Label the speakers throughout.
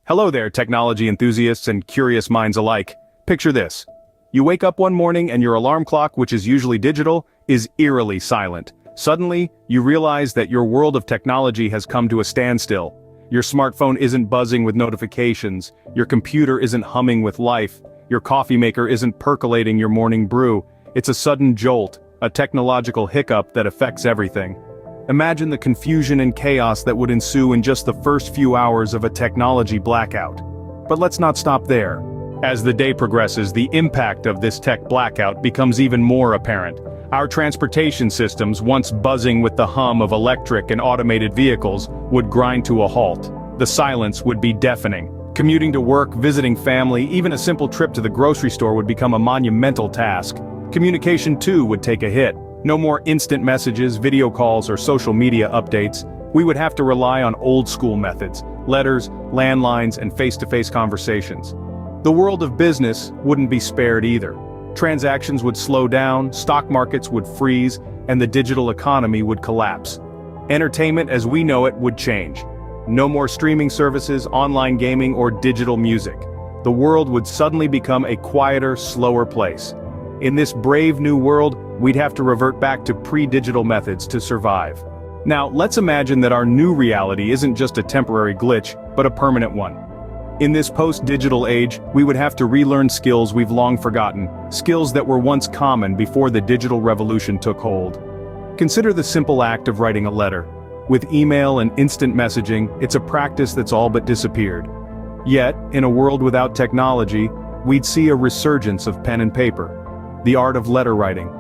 Speaker 1: Hello there, technology enthusiasts and curious minds alike. Picture this. You wake up one morning and your alarm clock, which is usually digital, is eerily silent. Suddenly, you realize that your world of technology has come to a standstill. Your smartphone isn't buzzing with notifications, your computer isn't humming with life, your coffee maker isn't percolating your morning brew. It's a sudden jolt, a technological hiccup that affects everything. Imagine the confusion and chaos that would ensue in just the first few hours of a technology blackout. But let's not stop there. As the day progresses, the impact of this tech blackout becomes even more apparent. Our transportation systems, once buzzing with the hum of electric and automated vehicles, would grind to a halt. The silence would be deafening. Commuting to work, visiting family, even a simple trip to the grocery store would become a monumental task. Communication too would take a hit. No more instant messages, video calls, or social media updates. We would have to rely on old-school methods, letters, landlines, and face-to-face conversations. The world of business wouldn't be spared either. Transactions would slow down, stock markets would freeze, and the digital economy would collapse. Entertainment as we know it would change. No more streaming services, online gaming, or digital music. The world would suddenly become a quieter, slower place. In this brave new world, we'd have to revert back to pre-digital methods to survive. Now, let's imagine that our new reality isn't just a temporary glitch, but a permanent one. In this post-digital age, we would have to relearn skills we've long forgotten, skills that were once common before the digital revolution took hold. Consider the simple act of writing a letter. With email and instant messaging, it's a practice that's all but disappeared. Yet, in a world without technology, we'd see a resurgence of pen and paper. The art of letter writing.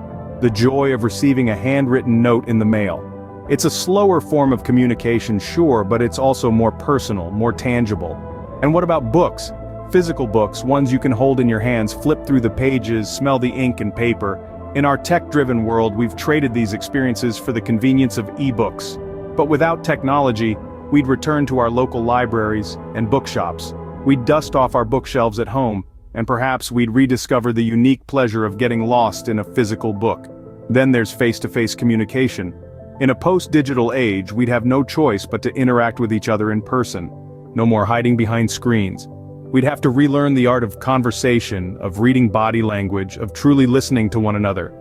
Speaker 1: The joy of receiving a handwritten note in the mail. It's a slower form of communication, sure, but it's also more personal, more tangible. And what about books? Physical books, ones you can hold in your hands, flip through the pages, smell the ink and paper. In our tech-driven world, we've traded these experiences for the convenience of e-books. But without technology, we'd return to our local libraries and bookshops. We'd dust off our bookshelves at home, and perhaps we'd rediscover the unique pleasure of getting lost in a physical book. Then there's face-to-face communication. In a post-digital age, we'd have no choice but to interact with each other in person. No more hiding behind screens. We'd have to relearn the art of conversation, of reading body language, of truly listening to one another.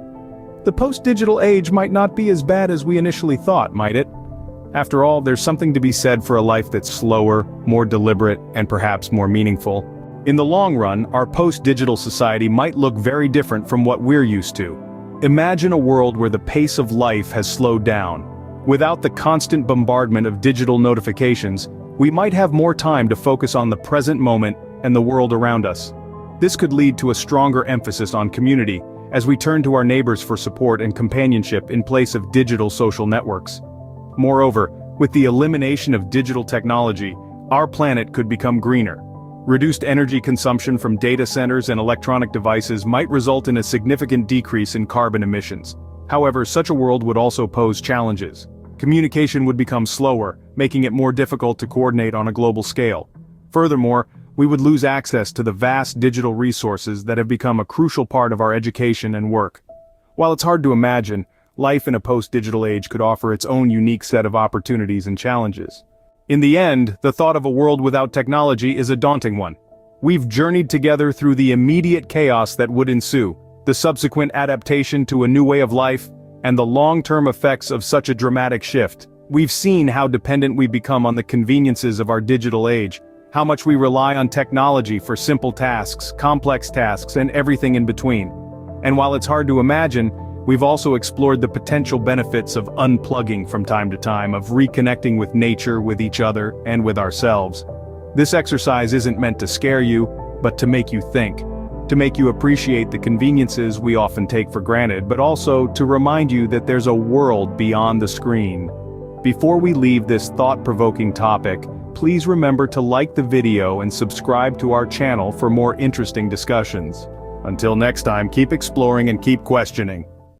Speaker 1: The post-digital age might not be as bad as we initially thought, might it? After all, there's something to be said for a life that's slower, more deliberate, and perhaps more meaningful. In the long run, our post-digital society might look very different from what we're used to. Imagine a world where the pace of life has slowed down. Without the constant bombardment of digital notifications, we might have more time to focus on the present moment and the world around us. This could lead to a stronger emphasis on community, as we turn to our neighbors for support and companionship in place of digital social networks. Moreover, with the elimination of digital technology, our planet could become greener. Reduced energy consumption from data centers and electronic devices might result in a significant decrease in carbon emissions. However, such a world would also pose challenges. Communication would become slower, making it more difficult to coordinate on a global scale. Furthermore, we would lose access to the vast digital resources that have become a crucial part of our education and work. While it's hard to imagine, life in a post-digital age could offer its own unique set of opportunities and challenges. In the end, the thought of a world without technology is a daunting one. We've journeyed together through the immediate chaos that would ensue, the subsequent adaptation to a new way of life, and the long-term effects of such a dramatic shift. We've seen how dependent we've become on the conveniences of our digital age, how much we rely on technology for simple tasks, complex tasks, and everything in between. And while it's hard to imagine, we've also explored the potential benefits of unplugging from time to time, of reconnecting with nature, with each other, and with ourselves. This exercise isn't meant to scare you, but to make you think. To make you appreciate the conveniences we often take for granted, but also to remind you that there's a world beyond the screen. Before we leave this thought-provoking topic, please remember to like the video and subscribe to our channel for more interesting discussions. Until next time, keep exploring and keep questioning.